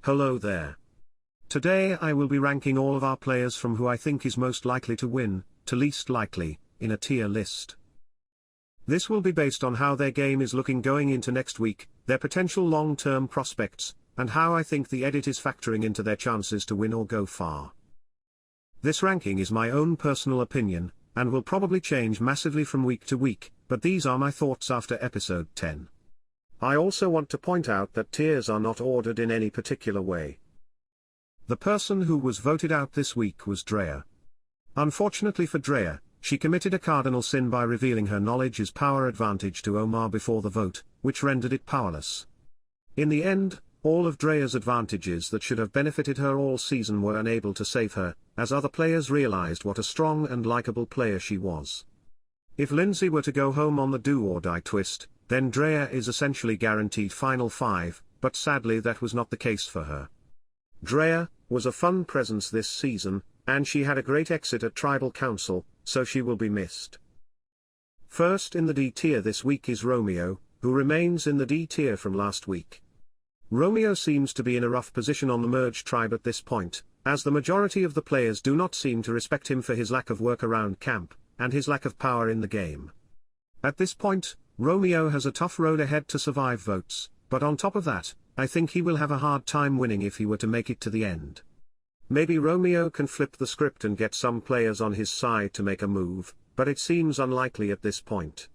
Hello there. Today I will be ranking all of our players from who I think is most likely to win, to least likely, in a tier list. This will be based on how their game is looking going into next week, their potential long-term prospects, and how I think the edit is factoring into their chances to win or go far. This ranking is my own personal opinion, and will probably change massively from week to week, but these are my thoughts after episode 10. I also want to point out that tiers are not ordered in any particular way. The person who was voted out this week was Drea. Unfortunately for Drea, she committed a cardinal sin by revealing her knowledge's power advantage to Omar before the vote, which rendered it powerless. In the end, all of Drea's advantages that should have benefited her all season were unable to save her, as other players realized what a strong and likable player she was. If Lindsay were to go home on the do-or-die twist, then Drea is essentially guaranteed Final 5, but sadly that was not the case for her. Drea was a fun presence this season, and she had a great exit at Tribal Council, so she will be missed. First in the D tier this week is Romeo, who remains in the D tier from last week. Romeo seems to be in a rough position on the merge tribe at this point, as the majority of the players do not seem to respect him for his lack of work around camp, and his lack of power in the game. At this point, Romeo has a tough road ahead to survive votes, but on top of that, I think he will have a hard time winning if he were to make it to the end. Maybe Romeo can flip the script and get some players on his side to make a move, but it seems unlikely at this point.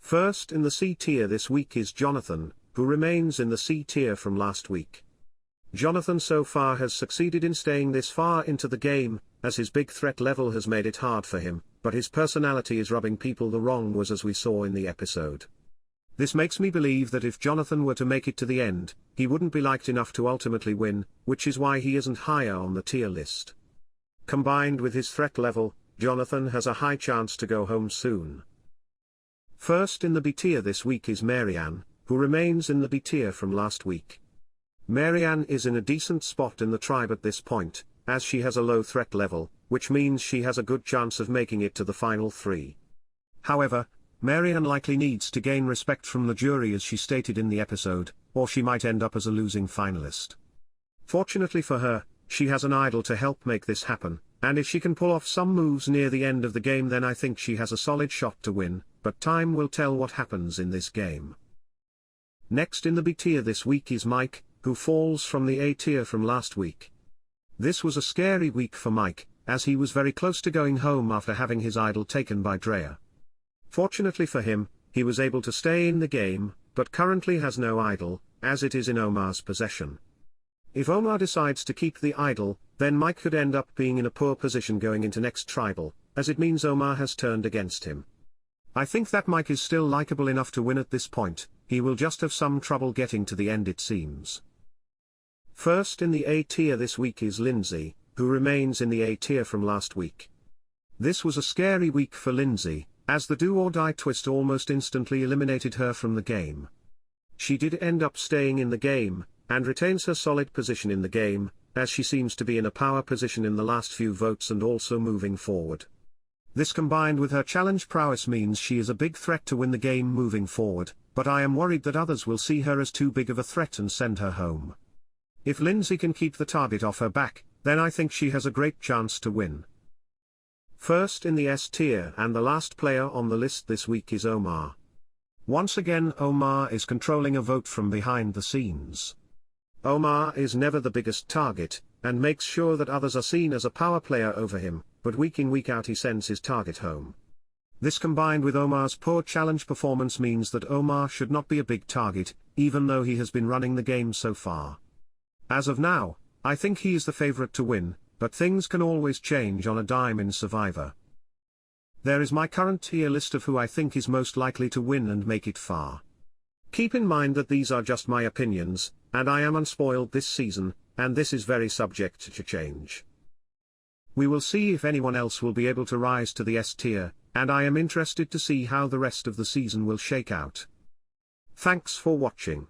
First in the C tier this week is Jonathan, who remains in the C tier from last week. Jonathan so far has succeeded in staying this far into the game, as his big threat level has made it hard for him, but his personality is rubbing people the wrong way as we saw in the episode. This makes me believe that if Jonathan were to make it to the end, he wouldn't be liked enough to ultimately win, which is why he isn't higher on the tier list. Combined with his threat level, Jonathan has a high chance to go home soon. First in the B tier this week is Marianne, who remains in the B tier from last week. Marianne is in a decent spot in the tribe at this point, as she has a low threat level, which means she has a good chance of making it to the final 3. However, Marianne likely needs to gain respect from the jury as she stated in the episode, or she might end up as a losing finalist. Fortunately for her, she has an idol to help make this happen, and if she can pull off some moves near the end of the game then I think she has a solid shot to win, but time will tell what happens in this game. Next in the B tier this week is Mike, who falls from the A tier from last week. This was a scary week for Mike, as he was very close to going home after having his idol taken by Drea. Fortunately for him, he was able to stay in the game, but currently has no idol, as it is in Omar's possession. If Omar decides to keep the idol, then Mike could end up being in a poor position going into next tribal, as it means Omar has turned against him. I think that Mike is still likable enough to win at this point, he will just have some trouble getting to the end it seems. First in the A tier this week is Lindsay, who remains in the A tier from last week. This was a scary week for Lindsay, as the do-or-die twist almost instantly eliminated her from the game. She did end up staying in the game, and retains her solid position in the game, as she seems to be in a power position in the last few votes and also moving forward. This combined with her challenge prowess means she is a big threat to win the game moving forward, but I am worried that others will see her as too big of a threat and send her home. If Lindsay can keep the target off her back, then I think she has a great chance to win. First in the S tier and the last player on the list this week is Omar. Once again Omar is controlling a vote from behind the scenes. Omar is never the biggest target, and makes sure that others are seen as a power player over him, but week in week out he sends his target home. This combined with Omar's poor challenge performance means that Omar should not be a big target, even though he has been running the game so far. As of now, I think he is the favorite to win, but things can always change on a dime in Survivor. There is my current tier list of who I think is most likely to win and make it far. Keep in mind that these are just my opinions, and I am unspoiled this season, and this is very subject to change. We will see if anyone else will be able to rise to the S tier, and I am interested to see how the rest of the season will shake out. Thanks for watching.